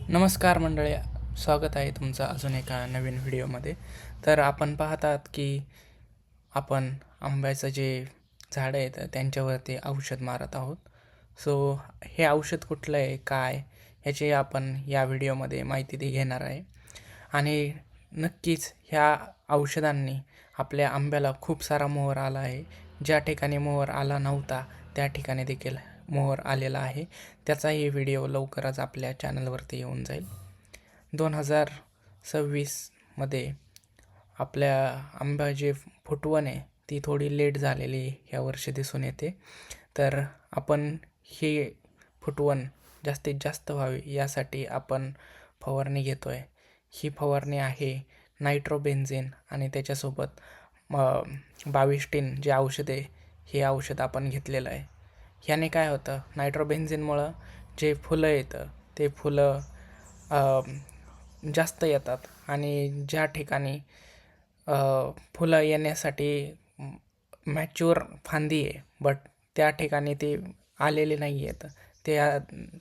नमस्कार मंडळी, स्वागत आहे तुमचं अजून एका नवीन व्हिडिओमध्ये. तर आपण पाहतात की आपण आंब्याचं जे झाडं आहेत त्यांच्यावरती औषध मारत आहोत. सो हे औषध कुठलं आहे, काय, ह्याची आपण या व्हिडिओमध्ये माहिती घेणार आहे. आणि नक्कीच ह्या औषधांनी आपल्या आंब्याला खूप सारा मोहर आला आहे. ज्या ठिकाणी मोहर आला नव्हता त्या ठिकाणी देखील मोहर आलेला आहे. त्याचाही व्हिडिओ लवकरच आपल्या चॅनलवरती येऊन जाईल. 2026मध्ये आपल्या आंबा जे फुटवण आहे ती थोडी लेट झालेली ह्या वर्षी दिसून येते. तर आपण ही फुटवण जास्तीत जास्त व्हावी यासाठी आपण फवारणी घेतो आहे. ही फवारणी आहे नायट्रोबेन्झिन आणि त्याच्यासोबत 22 जे औषध आहे हे औषध आपण घेतलेलं आहे. ह्याने काय होतं, नायट्रोबेन्झिनमुळं जे फुलं येतं ते फुलं जास्त येतात आणि ज्या ठिकाणी फुलं येण्यासाठी मॅच्युअर फांदी आहे बट त्या ठिकाणी ते आलेले नाही आहेत, त्या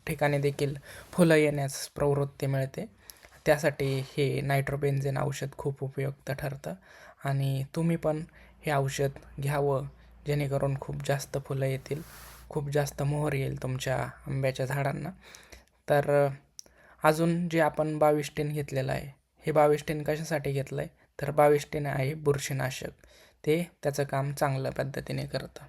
ठिकाणी देखील फुलं येण्यास प्रवृत्ती मिळते. त्यासाठी हे नायट्रोबेन्झिन औषध खूप उपयुक्त ठरतं आणि तुम्ही पण हे औषध घ्यावं जेणेकरून खूप जास्त फुलं येतील, खूप जास्त मोहर येईल तुमच्या आंब्याच्या झाडांना. तर अजून जे आपण 22 घेतलेलं आहे, हे 22 कशासाठी घेतलं आहे तर 22 आहे बुरशीनाशक. ते त्याचं काम चांगल्या पद्धतीने करतं.